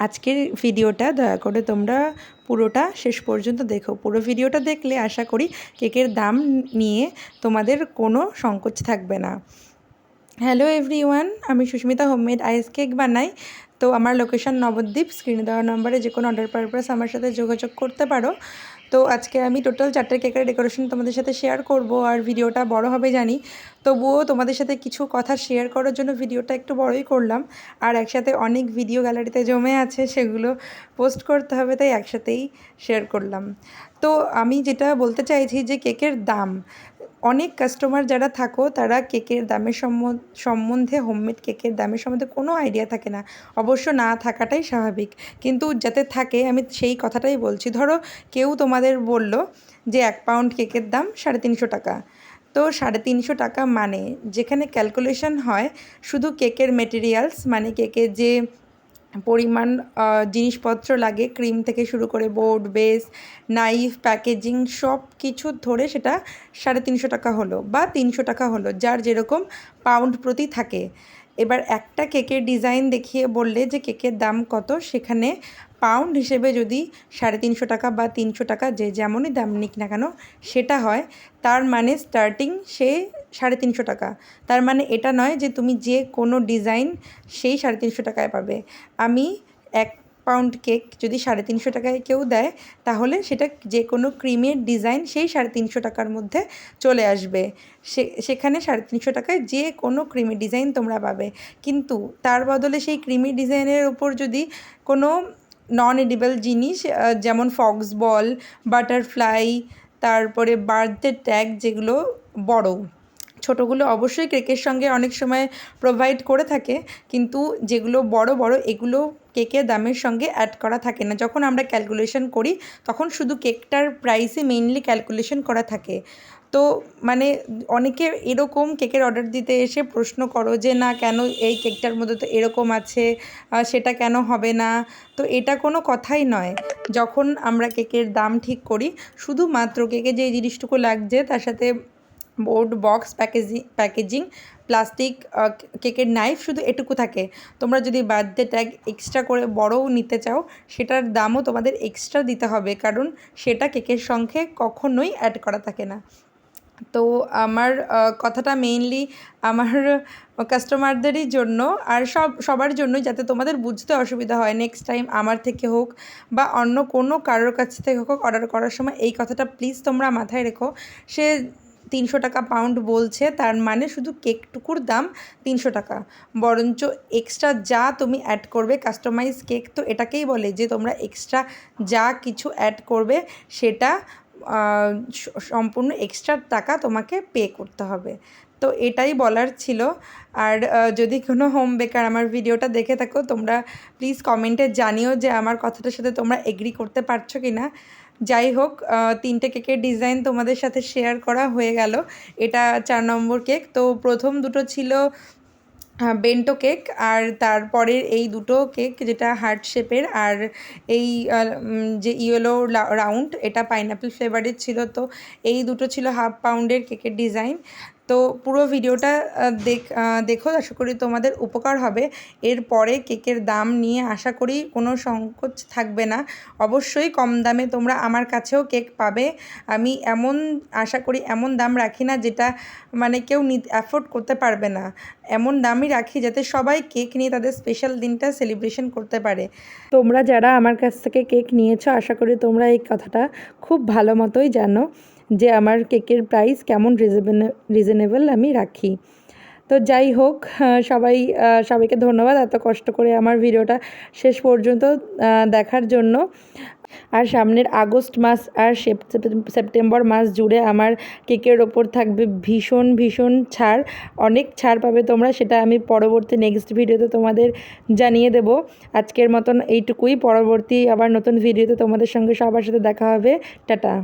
আজকের ভিডিওটা দয়া করে তোমরা পুরোটা শেষ পর্যন্ত দেখো। পুরো ভিডিওটা দেখলে আশা করি কেকের দাম নিয়ে তোমাদের কোনো সংকোচ থাকবে না। হ্যালো এভরিওয়ান, আমি সুস্মিতা হোমমেড আইস কেক বানাই। তো আমার লোকেশন নবদ্বীপ। স্ক্রিনে দেওয়া নম্বরে যে কোনো অর্ডার পারপাস আমার সাথে যোগাযোগ করতে পারো। তো আজকে আমি টোটাল 4টে কেকের ডেকোরেশন তোমাদের সাথে শেয়ার করব। আর ভিডিওটা বড় হবে জানি, তবুও তোমাদের সাথে কিছু কথা শেয়ার করার জন্য ভিডিওটা একটু বড়ই করলাম। আর একসাথে অনেক ভিডিও গ্যালারিতে জমে আছে, সেগুলো পোস্ট করতে হবে, তাই একসাথেই শেয়ার করলাম। তো আমি যেটা বলতে চাইছি যে কেকের দাম, অনেক কাস্টমার যারা থাকো তারা কেকের দামের সম্বন্ধে হোমমেড কেকের দামের সম্বন্ধে কোনো আইডিয়া থাকে না। অবশ্য না থাকাটাই স্বাভাবিক, কিন্তু যাতে থাকে আমি সেই কথাটাই বলছি। ধরো কেউ তোমাদের বলল যে 1 পাউন্ড কেকের দাম 350 টাকা। তো 350 টাকা মানে যেখানে ক্যালকুলেশন হয় শুধু কেকের মেটেরিয়ালস, মানে কেকের যে পরিমাণ জিনিসপত্র লাগে, ক্রিম থেকে শুরু করে বোর্ড, বেস, নাইফ, প্যাকেজিং সব কিছু ধরে সেটা 350 টাকা হলো বা 300 টাকা হলো, যার যেরকম পাউন্ড প্রতি থাকে। এবার একটা কেকের ডিজাইন দেখিয়ে বললে যে কেকের দাম কত, সেখানে পাউন্ড হিসেবে যদি 350 টাকা বা 300 টাকা যে যেমনই দাম নিক না কেন সেটা হয়, তার মানে স্টার্টিং সে 350 টাকা। তার মানে এটা নয় যে তুমি যে কোনো ডিজাইন সেই 350 টাকায় পাবে। আমি 1 পাউন্ড কেক যদি 350 টাকায় কেউ দেয়, তাহলে সেটা যে কোনো ক্রিমের ডিজাইন সেই 350 টাকার মধ্যে চলে আসবে। সেখানে 350 টাকায় যে কোনো ক্রিমের ডিজাইন তোমরা পাবে। কিন্তু তার বদলে সেই ক্রিমের ডিজাইনের ওপর যদি কোনো নন এডিবল জিনিস, যেমন ফক্স বল, বাটারফ্লাই, তারপরে বার্থডে ট্যাগ, যেগুলো বড়, ছোটোগুলো অবশ্যই কেকের সঙ্গে অনেক সময় প্রোভাইড করে থাকে, কিন্তু যেগুলো বড় বড় এগুলো কেকের দামের সঙ্গে অ্যাড করা থাকে না। যখন আমরা ক্যালকুলেশন করি তখন শুধু কেকটার প্রাইসই মেইনলি ক্যালকুলেশন করা থাকে। তো মানে অনেকে এরকম কেকের অর্ডার দিতে এসে প্রশ্ন করো যে না কেন এই কেকটার মধ্যে তো এরকম আছে, সেটা কেন হবে না। তো এটা কোনো কথাই নয়। যখন আমরা কেকের দাম ঠিক করি, শুধুমাত্র কেকে যে জিনিসটুকু লাগছে তার সাথে বোর্ড, বক্স, প্যাকেজিং, প্লাস্টিক, কেকের নাইফ, শুধু এটুকু থাকে। তোমরা যদি বার্থডে ট্যাগ এক্সট্রা করে বড়ও নিতে চাও, সেটার দামও তোমাদের এক্সট্রা দিতে হবে, কারণ সেটা কেকের সঙ্গে কখনোই অ্যাড করা থাকে না। তো আমার কথাটা মেইনলি আমার কাস্টমারদেরই জন্য, আর সবার জন্যই, যাতে তোমাদের বুঝতে অসুবিধা হয়। নেক্সট টাইম আমার থেকে হোক বা অন্য কোনো কারোর কাছ থেকে হোক অর্ডার করার সময় এই কথাটা প্লিজ তোমরা মাথায় রেখো। সে 300 টাকা পাউন্ড বলছে, তার মানে শুধু কেকটুকুর দাম 300 টাকা, বরঞ্চ এক্সট্রা যা তুমি অ্যাড করবে, কাস্টমাইজ কেক তো এটাকেই বলে যে তোমরা এক্সট্রা যা কিছু অ্যাড করবে সেটা সম্পূর্ণ এক্সট্রা টাকা তোমাকে পে করতে হবে। তো এটাই বলার ছিল। আর যদি কোনো হোম বেকার আমার ভিডিওটা দেখে থাকো, তোমরা প্লিজ কমেন্টে জানিও যে আমার কথাটার সাথে তোমরা এগ্রি করতে পারছো কি না। যাই হোক, 3টে কেকের ডিজাইন তোমাদের সাথে শেয়ার করা হয়ে গেল। এটা 4 নম্বর কেক। তো প্রথম দুটো ছিল বেন্টো কেক, আর তারপরের এই দুটো কেক যেটা হার্ট শেপের, আর এই যে ইয়েলো রাউন্ড, এটা পাইনাপেল ফ্লেভারের ছিল। তো এই দুটো ছিল 1/2 পাউন্ডের কেকের ডিজাইন। তো পুরো ভিডিওটা দেখো, আশা করি তোমাদের উপকার হবে। এরপরে কেকের দাম নিয়ে আশা করি কোনো সংকোচ থাকবে না। অবশ্যই কম দামে তোমরা আমার কাছেও কেক পাবে। আমি আশা করি এমন দাম রাখি না যেটা মানে কেউ অ্যাফোর্ড করতে পারবে না। এমন দামই রাখি যাতে সবাই কেক নিয়ে তাদের স্পেশাল দিনটা সেলিব্রেশন করতে পারে। তোমরা যারা আমার কাছ থেকে কেক নিয়েছো, আশা করি তোমরা এই কথাটা খুব ভালো মতোই জানো যে আমার কেকের প্রাইস কেমন রিজনেবল আমি রাখি। তো যাই হোক, সবাইকে ধন্যবাদ এত কষ্ট করে আমার ভিডিওটা শেষ পর্যন্ত দেখার জন্য। আর সামনের আগস্ট মাস আর সেপ্টেম্বর মাস জুড়ে আমার কেকের ওপর থাকবে ভীষণ ছাড়, অনেক ছাড় পাবে তোমরা। সেটা আমি পরবর্তী নেক্সট ভিডিওতে তোমাদের জানিয়ে দেব। আজকের মতন এইটুকুই। পরবর্তী আবার নতুন ভিডিওতে তোমাদের সঙ্গে সবার সাথে দেখা হবে। টাটা।